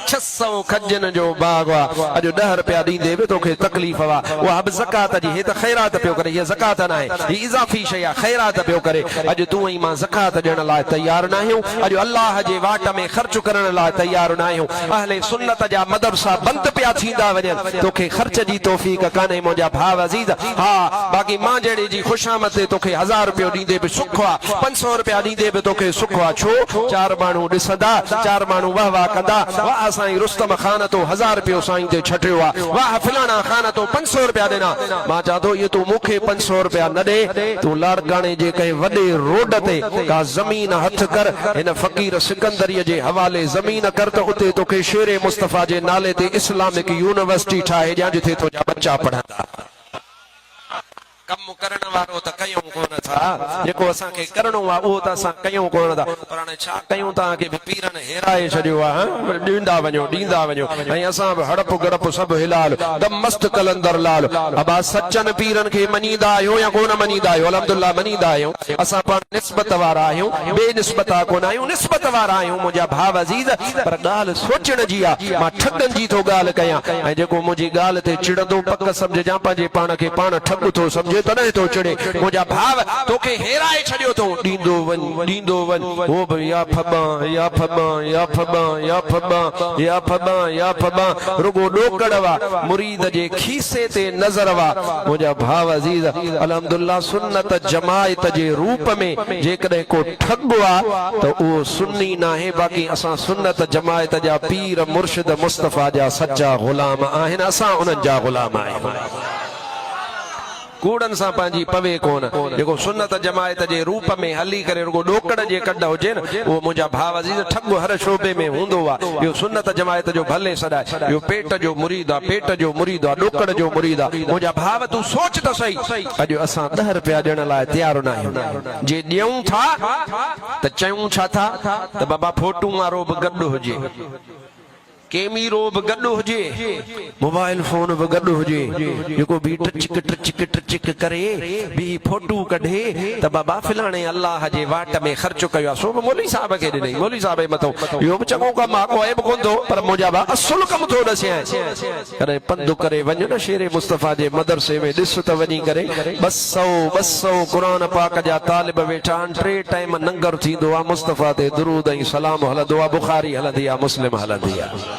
600 खजन जो बाग वा अजो 10 रुपया दींदे भी तोखे तकलीफ वा वह अब ज़कात जी हे त खैरात पियो करे ये ज़कात ना है ये इजाफी शय है खैरात पियो करे अजो तू ई मां ज़कात ॾियण लाइ तैयार ना आहियूं अजो अल्लाह जे वाट में ख़र्च करण लाइ तैयार ना आहियूं अहले सुन्नत जा मदरसा बंद पिया थींदा वञनि तोखे ख़र्च जी तौफ़ीक़ कान्हे मुंहिंजा भाउ अज़ीज़ हा बाक़ी मां जहिड़े जी ख़ुशामद ते तोखे 1000 रुपयो ॾींदे बि सुख आ 500 रुपया ॾींदे बि तोखे सुख आ छो 4 माण्हू ॾिसंदा 4 माण्हू वाह वाह कंदा वाह साईं रुस्तम ख़ान तो 1000 रुपयो साईं ते छटियो आ वाह फिलाना ख़ान तो 500 रुपया ॾिना मां चवां थो ये तू मूंखे 500 रुपया न ॾे तू लाड़काणे जे कंहिं वॾे रोड ते का ज़मीन हथ कर हिन फ़कीर सिकंदरीअ जे हवाले ज़मीन कर त उते तोखे शेरे मुस्तफ़ा जे नाले ते इस्लामिक यूनिवर्सिटी ठाहे ॾियां जिथे तुंहिंजा बच्चा पढ़ंदा कम करण वारो त कयूं कोन था जेको असां खे करणो आ उहो त असां कयूं कोन था पर हाणे छा कयूं तव्हां खे बि पीरनि हेराए छॾियो आहे ॾींदा वञो ऐं असां बि हड़प गड़प सभु हिलाल दम मस्त कलंदर लाल अबा सचन पीरनि खे मञीदा आहियो या कोन मञीदा आहियो अल्हम्दुलिल्लाह मञीदा आहियूं असां पाण निस्बत वारा आहियूं बेनिस्बता कोन आहियूं निस्बत वारा आहियूं मुंहिंजा भाउ अज़ीज़ पर ॻाल्हि सोचण जी आहे मां ठगनि जी थो ॻाल्हि कयां ऐं जेको मुंहिंजी ॻाल्हि ते चिड़ंदो पक सम्झजां पंहिंजे पाण खे पाण ठग थो सम्झे तॾहिं तो चिड़े मुंहिंजा भाउ तोखे हेराए छॾियो तो ॾींदो वञ ओ भई या फबा या फबा या फबा या फबा या फबा या फबा रुगो ॾोकड़ वा मुरीद जे खीसे ते नज़र वा मुंहिंजा भाउ अज़ीज़ अल्हम्दुलिल्लाह सुन्नत जमायत जे रूप में जेकॾहिं को ठग आ त उहो सुन्नी नाहे बाक़ी असां सुन्नत जमायत जा पीर मुर्शिद मुस्तफ़ा जा सच्चा ग़ुलाम आहिनि असां उन्हनि जा ग़ुलाम आहियूं कूड़न सा पांजी पवे कोन जेको सुन्नत जमायत जे रूप में हली करे रुगो ॾोकड़ जे कढ हुजे न उहो मुंहिंजा भाउ अज़ीज़ ठग हर शोबे में हूंदो आहे इहो सुन्नत जमायत जो भले सॾाए इहो पेट जो मुरीद आहे पेट जो मुरीद आहे ॾोकड़ जो मुरीद आहे मुंहिंजा भाउ तूं सोच त सही अॼु असां 10 रुपया ॾियण लाइ तयार न आहियूं जे ॾियूं था त चयूं छा था त बाबा फोटू वारो बि गॾु हुजे कैमरो भी गड्डो हुजे मोबाइल फोन भी गड्डो हुजे जेको भी टचिक करे भी फोटो कढे त बाबा फिलाणे अल्लाह जे वाट में खर्च कयो सो मौलवी साहब के ॾिनई मौलवी साहब मथो इहो भी चङो कम आहे कोई बि कोन थो पर मुंहिंजा बा असुल कम थो ॾसे करे पंधु करे वञ न शेरे मुस्तफ़ा जे मदरसे में ॾिस त वञी करे 200 क़ुरान पाक जा तालिब वेठा आहिनि 3 टाइम नंगर थींदो आहे मुस्तफ़ा ते दुरूद ऐं सलाम हलंदो आहे बुखारी हलंदी आहे मुस्लिम हलंदी आहे